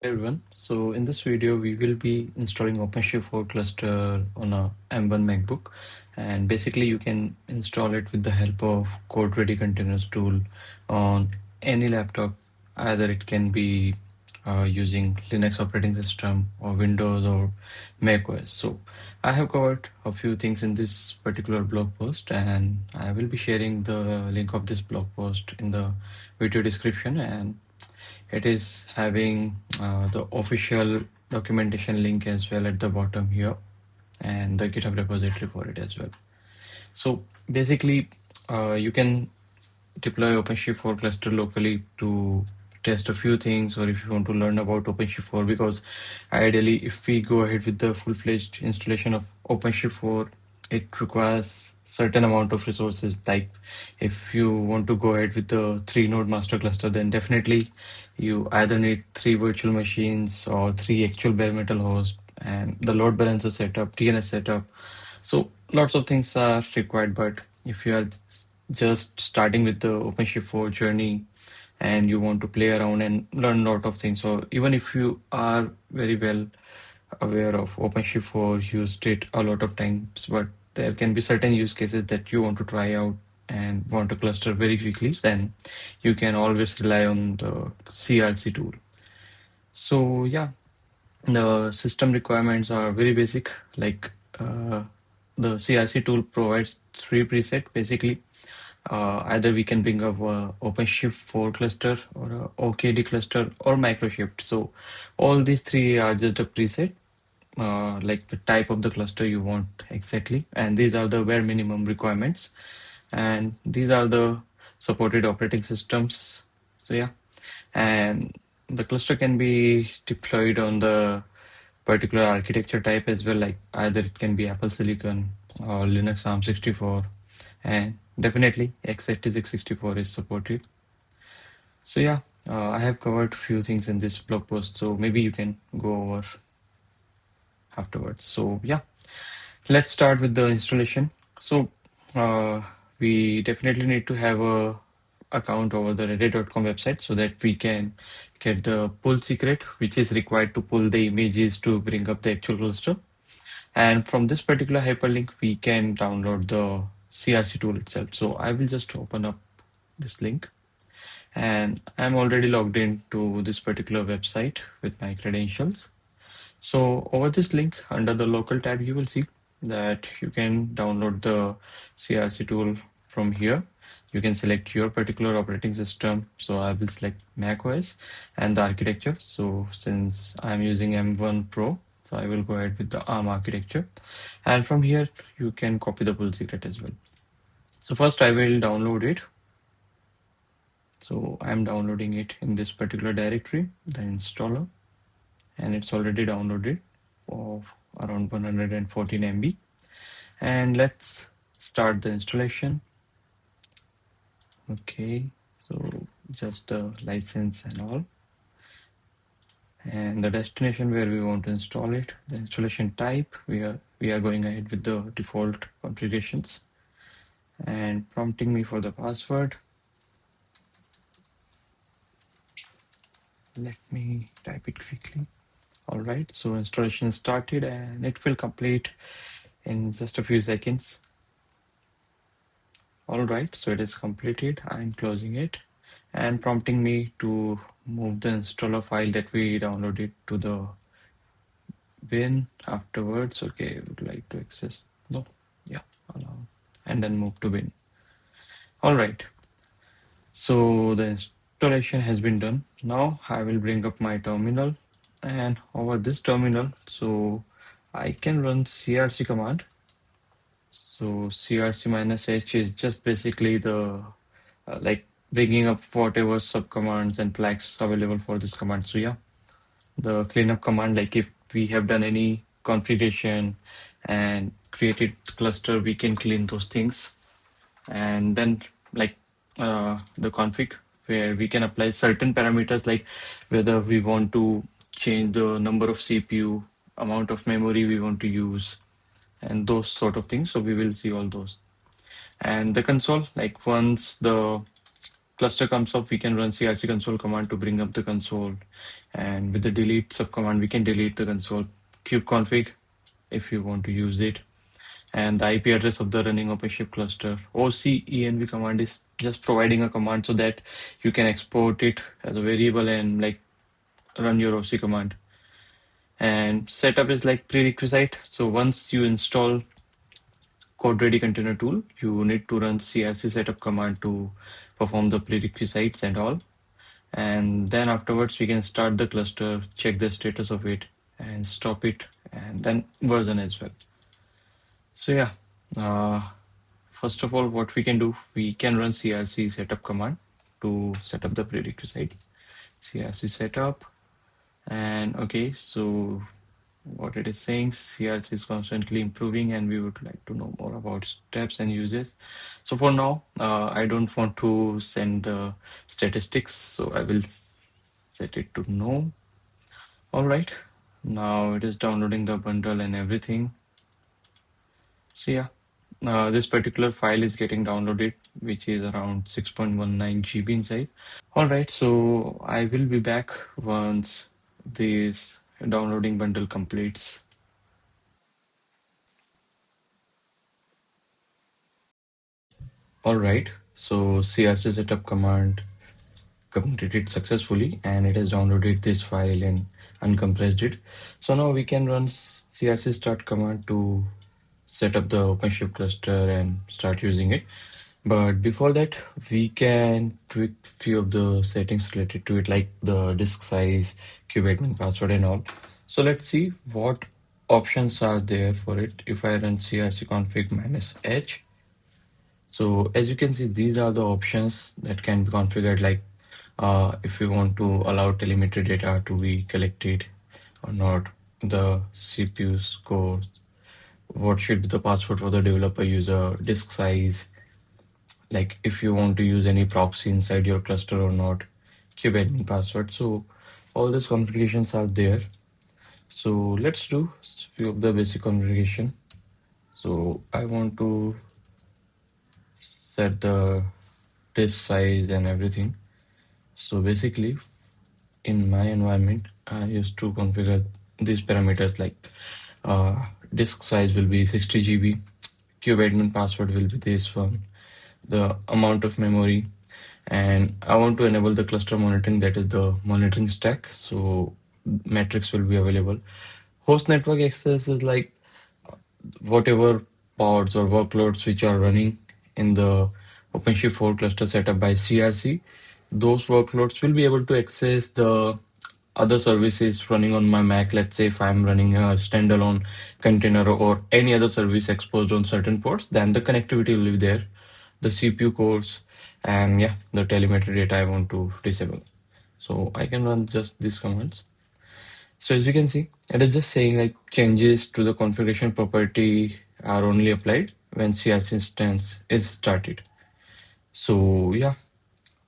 Hey everyone, so in this video we will be installing OpenShift 4 cluster on a M1 MacBook, and basically you can install it with the help of CodeReady Containers tool on any laptop. Either it can be using Linux operating system or Windows or macOS. So I have covered a few things in this particular blog post, and I will be sharing the link of this blog post in the video description, and it is having the official documentation link as well at the bottom here, and the GitHub repository for it as well. So basically, you can deploy OpenShift 4 cluster locally to test a few things, or if you want to learn about OpenShift 4, because ideally, if we go ahead with the full-fledged installation of OpenShift 4, it requires certain amount of resources. Like if you want to go ahead with the 3-node master cluster, then definitely you either need 3 virtual machines or 3 actual bare metal hosts, and the load balancer setup, DNS setup. So lots of things are required, but if you are just starting with the OpenShift 4 journey and you want to play around and learn a lot of things, or even if you are very well aware of OpenShift 4, used it a lot of times, but there can be certain use cases that you want to try out and want to cluster very quickly, then you can always rely on the CRC tool. So yeah, the system requirements are very basic. Like the CRC tool provides 3 presets basically. Either we can bring up a OpenShift 4 cluster or a OKD cluster or Microshift. So all these three are just a preset, like the type of the cluster you want exactly. And these are the bare minimum requirements. And these are the supported operating systems. So yeah, and the cluster can be deployed on the particular architecture type as well, like either it can be Apple Silicon or Linux ARM64, and definitely x86 64 is supported. So yeah, I have covered few things in this blog post, so maybe you can go over afterwards. So yeah, let's start with the installation. So uh, we definitely need to have a account over the reddit.com website so that we can get the pull secret, which is required to pull the images to bring up the actual cluster. And from this particular hyperlink, we can download the CRC tool itself. So I will just open up this link, and I'm already logged into this particular website with my credentials. So over this link under the local tab, you will see that you can download the CRC tool from here. You can select your particular operating system. So I will select macOS and the architecture. So since I'm using M1 Pro, so I will go ahead with the ARM architecture. And from here, you can copy the pull secret as well. So first I will download it. So I'm downloading it in this particular directory, the installer, and it's already downloaded of around 114 MB. And let's start the installation. Okay, so just the license and all. And the destination where we want to install it, the installation type, we are going ahead with the default configurations, and prompting me for the password. Let me type it quickly. All right, so installation started and it will complete in just a few seconds. All right, so it is completed. I'm closing it and prompting me to move the installer file that we downloaded to the bin afterwards. Okay, I would like to access. No, yeah, allow, and then move to bin. All right, so the installation has been done. Now I will bring up my terminal, and over this terminal, so I can run CRC command. So CRC-H is just basically the like bringing up whatever subcommands and flags available for this command. So yeah, the cleanup command, like if we have done any configuration and created cluster, we can clean those things. And then like the config, where we can apply certain parameters, like whether we want to change the number of CPU, amount of memory we want to use, and those sort of things. So we will see all those. And the console, like once the cluster comes up, we can run CRC console command to bring up the console. And with the delete sub command, we can delete the console kubeconfig if you want to use it. And the IP address of the running OpenShift cluster. OCENV command is just providing a command so that you can export it as a variable and like run your OC command. And setup is like prerequisite. So once you install CodeReady Container tool, you need to run CRC setup command to perform the prerequisites and all. And then afterwards, we can start the cluster, check the status of it, and stop it, and then version as well. So yeah, uh, first of all, what we can do, we can run CRC setup command to set up the prerequisite. CRC setup, and okay, so what it is saying, CRC is constantly improving, and we would like to know more about steps and uses. So for now, I don't want to send the statistics, so I will set it to no. All right, now it is downloading the bundle and everything. So yeah, this particular file is getting downloaded, which is around 6.19 GB inside. All right, so I will be back once this downloading bundle completes. All right, so CRC setup command completed successfully, and it has downloaded this file and uncompressed it. So now we can run CRC start command to set up the OpenShift cluster and start using it. But before that, we can tweak few of the settings related to it, like the disk size, kubeadmin password, and all. So let's see what options are there for it. If I run crc config -h, so as you can see, these are the options that can be configured, like if you want to allow telemetry data to be collected or not, the CPU score, what should be the password for the developer user, disk size, like if you want to use any proxy inside your cluster or not, kubeadmin password. So all these configurations are there. So let's do few of the basic configuration. So I want to set the disk size and everything. So basically, in my environment, I used to configure these parameters, like disk size will be 60 GB, kubeadmin password will be this one, the amount of memory, and I want to enable the cluster monitoring, that is the monitoring stack. So metrics will be available. Host network access is like whatever pods or workloads which are running in the OpenShift 4 cluster setup by CRC, those workloads will be able to access the other services running on my Mac. Let's say if I'm running a standalone container or any other service exposed on certain ports, then the connectivity will be there, the CPU cores, and yeah, the telemetry data I want to disable. So I can run just these commands. So as you can see, it is just saying like changes to the configuration property are only applied when CRC instance is started. So yeah,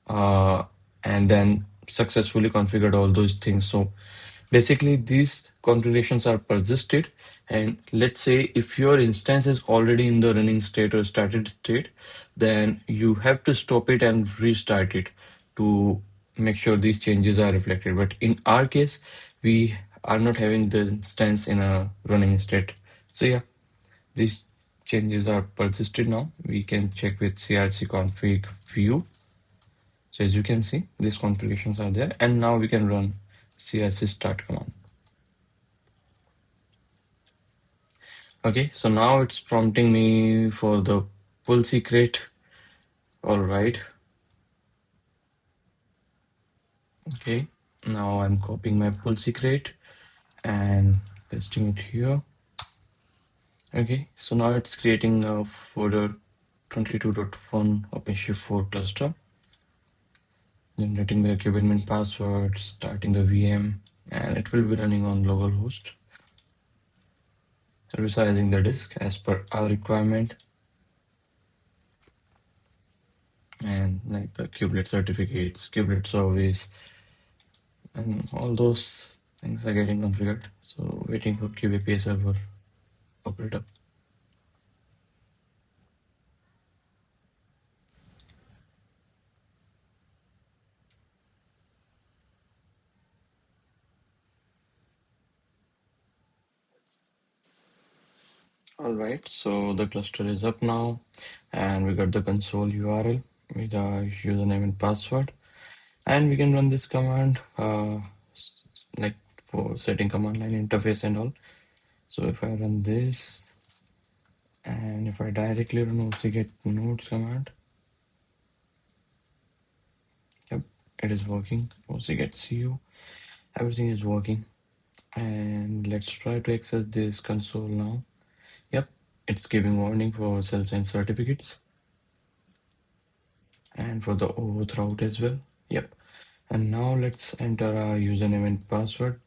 uh, and then successfully configured all those things. So basically these configurations are persisted, and let's say if your instance is already in the running state or started state, then you have to stop it and restart it to make sure these changes are reflected. But in our case, we are not having the instance in a running state. So yeah, these changes are persisted now. We can check with crc config view. So as you can see, these configurations are there, and now we can run crc start command. Okay, so now it's prompting me for the pull secret. All right. Okay, now I'm copying my pull secret and pasting it here. Okay, so now it's creating a folder 22.1 OpenShift 4 cluster, generating the kubeadmin password, starting the VM, and it will be running on localhost, resizing the disk as per our requirement, and like the kubelet certificates, kubelet service, and all those things are getting configured. So waiting for kubeAPI server operator. All right, so the cluster is up now, and we got the console URL with our username and password, and we can run this command like for setting command line interface and all. So if I run this, and if I directly run get nodes command, yep, it is working. get cu, everything is working. And let's try to access this console now. Yep, it's giving warning for cells and certificates, and for the OAuth route as well. Yep. And now let's enter our username and password.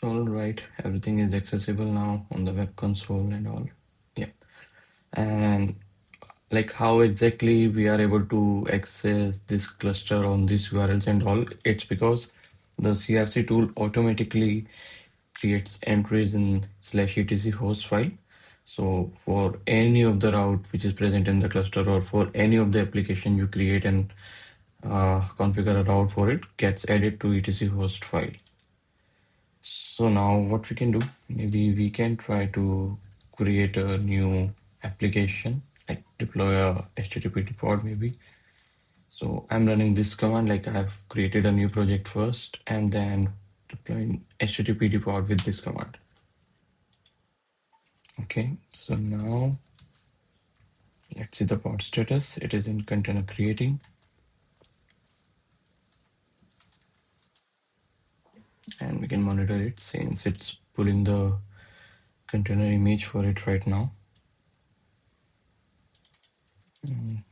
All right, everything is accessible now on the web console and all. Yep. And like how exactly we are able to access this cluster on these URLs and all, it's because the CRC tool automatically creates entries in /etc host file. So for any of the route which is present in the cluster, or for any of the application you create and configure a route for it, gets added to etc host file. So now what we can do, maybe we can try to create a new application, like deploy a HTTP pod maybe. So I'm running this command, like I've created a new project first and then deploying HTTP pod with this command. Okay, so now let's see the pod status. It is in container creating. And we can monitor it since it's pulling the container image for it right now.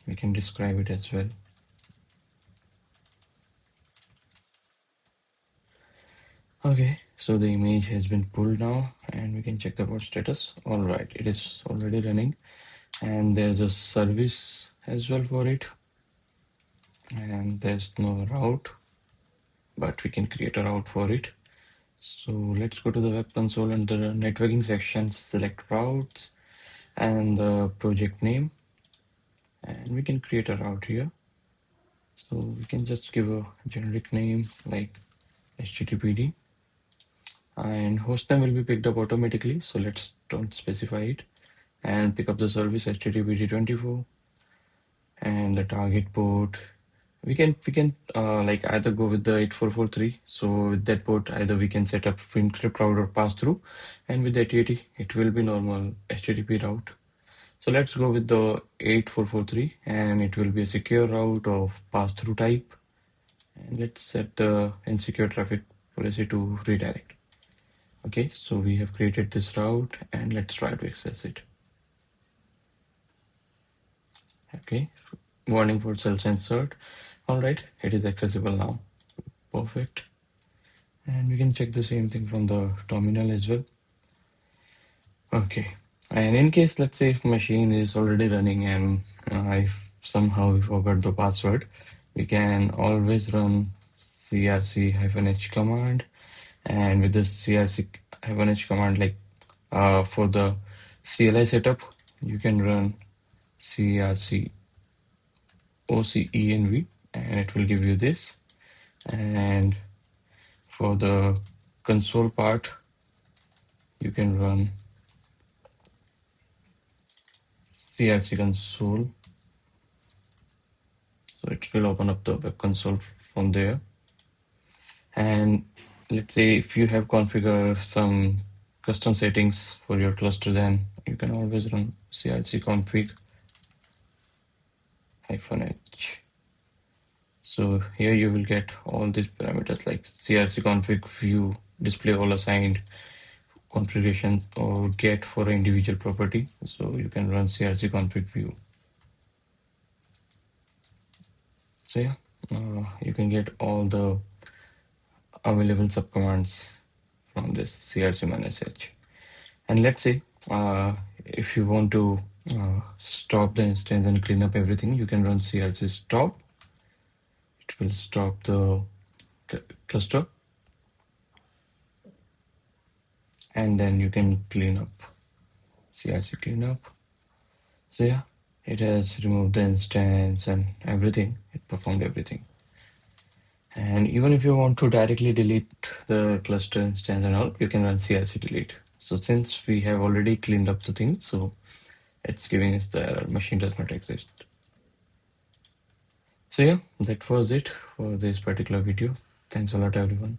We can describe it as well. Okay, so the image has been pulled now and we can check the pod status. All right, it is already running and there's a service as well for it. And there's no route, but we can create a route for it. So let's go to the web console and the networking section, select routes and the project name, and we can create a route here. So we can just give a generic name like HTTPD, and hostname will be picked up automatically. So let's don't specify it and pick up the service HTTPD24 and the target port. We can like either go with the 8443. So with that port, either we can set up encrypt route or pass through, and with the 8080, it will be normal HTTP route. So let's go with the 8443, and it will be a secure route of pass through type. And let's set the insecure traffic policy to redirect. Okay, so we have created this route and let's try to access it. Okay, warning for cell censored. All right, it is accessible now. Perfect. And we can check the same thing from the terminal as well. Okay, and in case, let's say if machine is already running and if somehow we forgot the password, we can always run crc-h command. And with the crc-h command, like for the CLI setup, you can run crc ocenv and it will give you this. And for the console part, you can run CRC console. So it will open up the web console from there. And let's say if you have configured some custom settings for your cluster, then you can always run crc config -h. So here you will get all these parameters like crc config view, display all assigned configurations, or get for an individual property. So you can run crc config view. So yeah, you can get all the available subcommands from this crc-h. And let's say if you want to stop the instance and clean up everything, you can run crc stop. It will stop the cluster, and then you can clean up crc cleanup. So yeah, it has removed the instance and everything. It performed everything. And even if you want to directly delete the cluster instance and all, you can run CRC delete. So since we have already cleaned up the things, so it's giving us the error, machine does not exist. So yeah, that was it for this particular video. Thanks a lot, everyone.